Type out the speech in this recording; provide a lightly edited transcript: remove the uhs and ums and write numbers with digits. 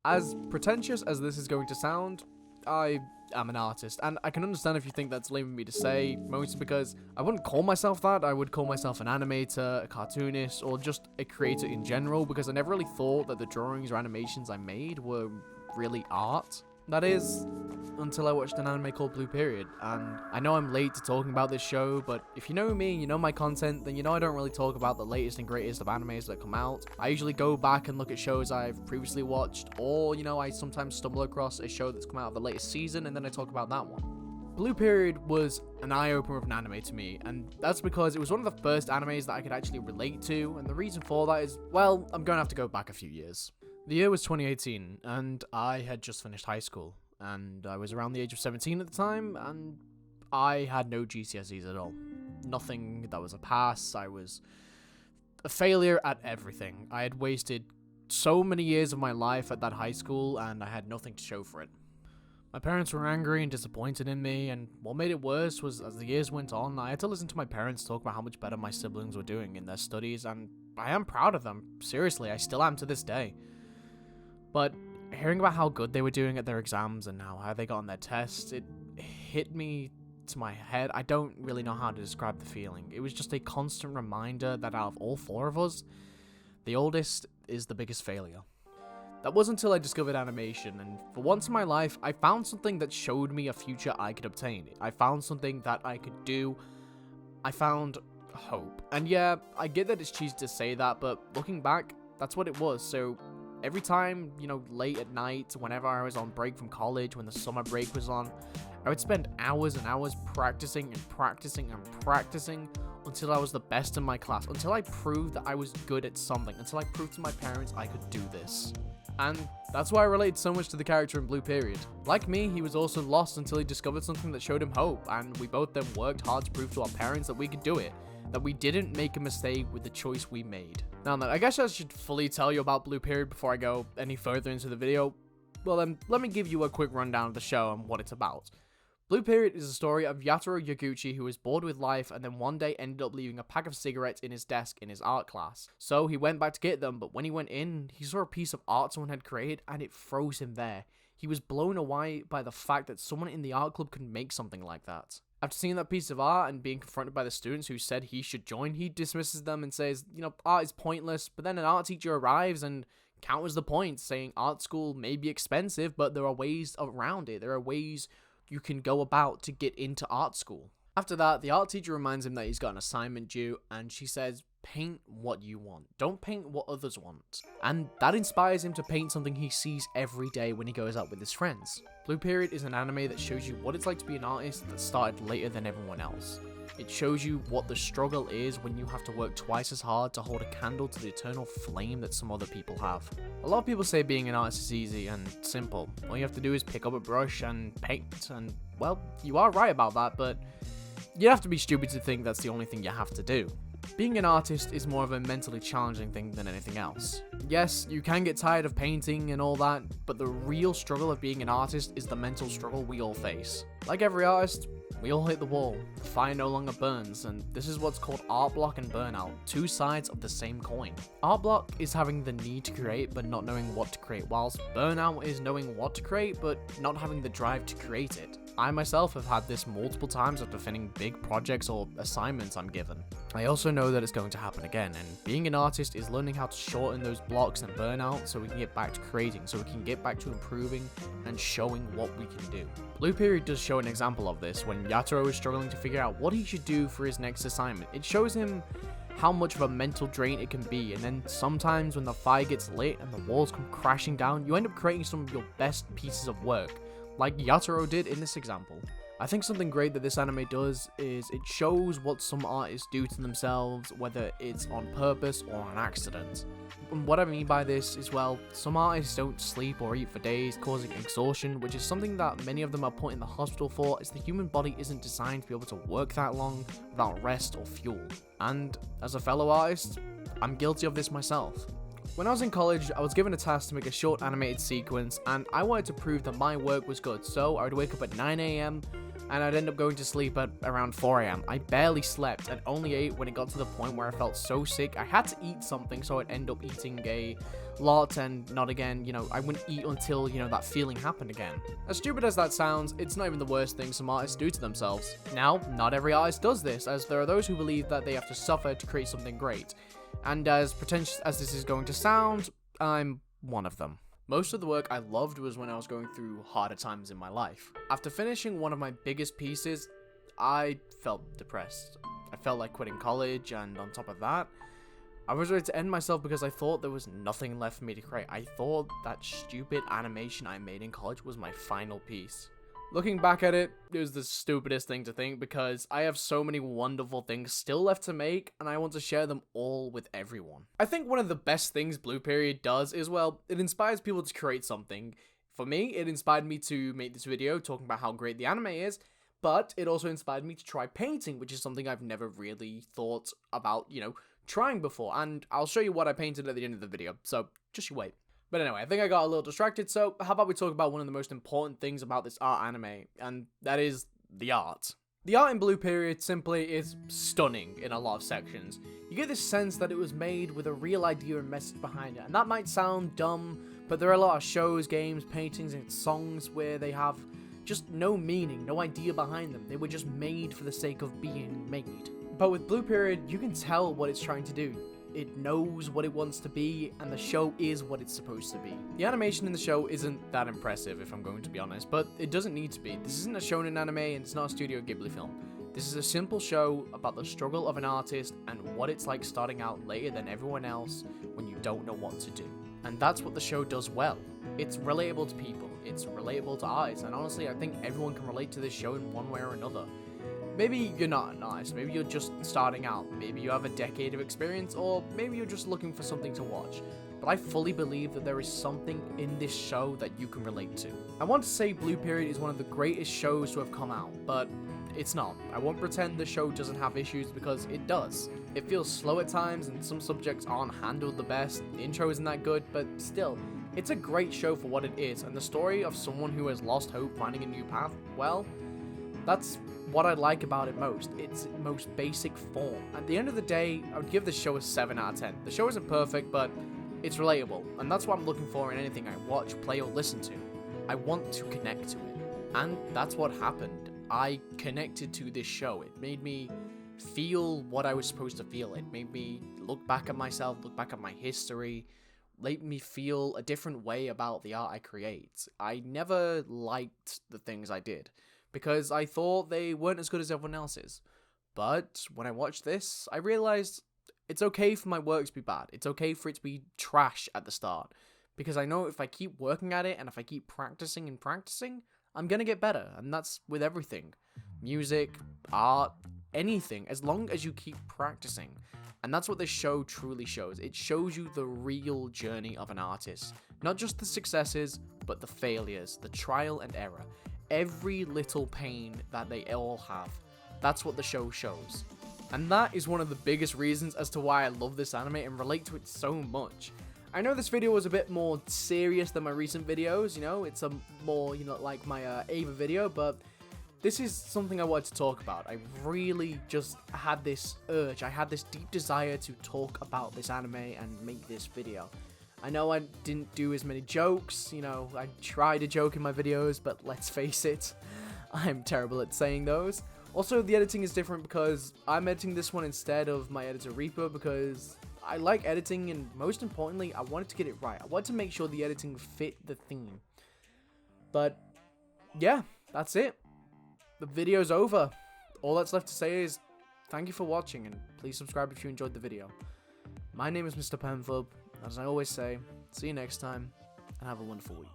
As pretentious as this is going to sound, I am an artist, and I can understand if you think that's lame of me to say, mostly because I wouldn't call myself that. I would call myself an animator, a cartoonist, or just a creator in general, because I never really thought that the drawings or animations I made were really art. That is, until I watched an anime called Blue Period, and I know I'm late to talking about this show, but if you know me and you know my content, then you know I don't really talk about the latest and greatest of animes that come out. I usually go back and look at shows I've previously watched, or, I sometimes stumble across a show that's come out of the latest season, and then I talk about that one. Blue Period was an eye-opener of an anime to me, and that's because it was one of the first animes that I could actually relate to, and the reason for that is, well, I'm going to have to go back a few years. The year was 2018, and I had just finished high school, and I was around the age of 17 at the time, and I had no GCSEs at all. Nothing that was a pass. I was a failure at everything. I had wasted so many years of my life at that high school, and I had nothing to show for it. My parents were angry and disappointed in me, and what made it worse was as the years went on, I had to listen to my parents talk about how much better my siblings were doing in their studies, and I am proud of them. Seriously, I still am to this day. But hearing about how good they were doing at their exams and how they got on their tests, it hit me to my head. I don't really know how to describe the feeling. It was just a constant reminder that out of all four of us, the oldest is the biggest failure. That wasn't until I discovered animation, and for once in my life, I found something that showed me a future I could obtain. I found something that I could do. I found hope. And yeah, I get that it's cheesy to say that, but looking back, that's what it was. So every time, late at night, whenever I was on break from college, when the summer break was on, I would spend hours and hours practicing and practicing and practicing until I was the best in my class, until I proved that I was good at something, until I proved to my parents I could do this. And that's why I relate so much to the character in Blue Period. Like me, he was also lost until he discovered something that showed him hope, and we both then worked hard to prove to our parents that we could do it, that we didn't make a mistake with the choice we made. Now then, I guess I should fully tell you about Blue Period before I go any further into the video. Well then, let me give you a quick rundown of the show and what it's about. Blue Period is a story of Yatoro Yaguchi, who was bored with life and then one day ended up leaving a pack of cigarettes in his desk in his art class. So he went back to get them, but when he went in, he saw a piece of art someone had created and it froze him there. He was blown away by the fact that someone in the art club could make something like that. After seeing that piece of art and being confronted by the students who said he should join, he dismisses them and says, art is pointless, but then an art teacher arrives and counters the point, saying art school may be expensive, but there are ways around it. There are ways you can go about to get into art school. After that, the art teacher reminds him that he's got an assignment due, and she says, paint what you want. Don't paint what others want. And that inspires him to paint something he sees every day when he goes out with his friends. Blue Period is an anime that shows you what it's like to be an artist that started later than everyone else. It shows you what the struggle is when you have to work twice as hard to hold a candle to the eternal flame that some other people have. A lot of people say being an artist is easy and simple. All you have to do is pick up a brush and paint, and well, you are right about that, but you'd have to be stupid to think that's the only thing you have to do. Being an artist is more of a mentally challenging thing than anything else. Yes, you can get tired of painting and all that, but the real struggle of being an artist is the mental struggle we all face. Like every artist, we all hit the wall, the fire no longer burns, and this is what's called art block and burnout, two sides of the same coin. Art block is having the need to create but not knowing what to create, whilst burnout is knowing what to create but not having the drive to create it. I myself have had this multiple times after finishing big projects or assignments I'm given. I also know that it's going to happen again, and being an artist is learning how to shorten those blocks and burnout so we can get back to creating, so we can get back to improving and showing what we can do. Blue Period does show an example of this when Yatoro is struggling to figure out what he should do for his next assignment. It shows him how much of a mental drain it can be, and then sometimes when the fire gets lit and the walls come crashing down, you end up creating some of your best pieces of work, like Yatoro did in this example. I think something great that this anime does is it shows what some artists do to themselves, whether it's on purpose or an accident. And what I mean by this is, well, some artists don't sleep or eat for days, causing exhaustion, which is something that many of them are put in the hospital for, as the human body isn't designed to be able to work that long without rest or fuel. And as a fellow artist, I'm guilty of this myself. When I was in college, I was given a task to make a short animated sequence, and I wanted to prove that my work was good, so I would wake up at 9 a.m, and I'd end up going to sleep at around 4 a.m. I barely slept and only ate when it got to the point where I felt so sick I had to eat something, so I'd end up eating a lot and not again. I wouldn't eat until, that feeling happened again. As stupid as that sounds, it's not even the worst thing some artists do to themselves. Now, not every artist does this, as there are those who believe that they have to suffer to create something great. And as pretentious as this is going to sound, I'm one of them. Most of the work I loved was when I was going through harder times in my life. After finishing one of my biggest pieces, I felt depressed. I felt like quitting college, and on top of that, I was ready to end myself because I thought there was nothing left for me to create. I thought that stupid animation I made in college was my final piece. Looking back at it, it was the stupidest thing to think because I have so many wonderful things still left to make and I want to share them all with everyone. I think one of the best things Blue Period does is, well, it inspires people to create something. For me, it inspired me to make this video talking about how great the anime is, but it also inspired me to try painting, which is something I've never really thought about, trying before. And I'll show you what I painted at the end of the video, so just you wait. But anyway, I think I got a little distracted, so how about we talk about one of the most important things about this art anime, and that is the art. The art in Blue Period simply is stunning in a lot of sections. You get this sense that it was made with a real idea and message behind it, and that might sound dumb, but there are a lot of shows, games, paintings, and songs where they have just no meaning, no idea behind them. They were just made for the sake of being made. But with Blue Period, you can tell what it's trying to do. It knows what it wants to be, and the show is what it's supposed to be. The animation in the show isn't that impressive, if I'm going to be honest, but it doesn't need to be. This isn't a shonen anime, and it's not a Studio Ghibli film. This is a simple show about the struggle of an artist and what it's like starting out later than everyone else when you don't know what to do. And that's what the show does well. It's relatable to people, it's relatable to artists, and honestly, I think everyone can relate to this show in one way or another. Maybe you're not an artist, maybe you're just starting out, maybe you have a decade of experience, or maybe you're just looking for something to watch. But I fully believe that there is something in this show that you can relate to. I want to say Blue Period is one of the greatest shows to have come out, but it's not. I won't pretend the show doesn't have issues because it does. It feels slow at times and some subjects aren't handled the best, the intro isn't that good, but still, it's a great show for what it is, and the story of someone who has lost hope finding a new path, well, that's what I like about it most. Its most basic form. At the end of the day, I would give this show a 7 out of 10. The show isn't perfect, but it's relatable, and that's what I'm looking for in anything I watch, play, or listen to. I want to connect to it, and that's what happened. I connected to this show. It made me feel what I was supposed to feel. It made me look back at myself, look back at my history, made me feel a different way about the art I create. I never liked the things I did, because I thought they weren't as good as everyone else's. But when I watched this, I realized it's okay for my work to be bad. It's okay for it to be trash at the start. Because I know if I keep working at it and if I keep practicing and practicing, I'm gonna get better. And that's with everything. Music, art, anything. As long as you keep practicing. And that's what this show truly shows. It shows you the real journey of an artist. Not just the successes, but the failures, the trial and error. Every little pain that they all have. That's what the show shows. And that is one of the biggest reasons as to why I love this anime and relate to it so much. I know this video was a bit more serious than my recent videos, it's a more, like my Ava video, but this is something I wanted to talk about. I really just had this urge, I had this deep desire to talk about this anime and make this video. I know I didn't do as many jokes, I try to joke in my videos, but let's face it, I'm terrible at saying those. Also, the editing is different because I'm editing this one instead of my editor Reaper because I like editing, and most importantly, I wanted to get it right. I wanted to make sure the editing fit the theme. But yeah, that's it. The video's over. All that's left to say is thank you for watching, and please subscribe if you enjoyed the video. My name is Mr. Penflub. As I always say, see you next time, and have a wonderful week.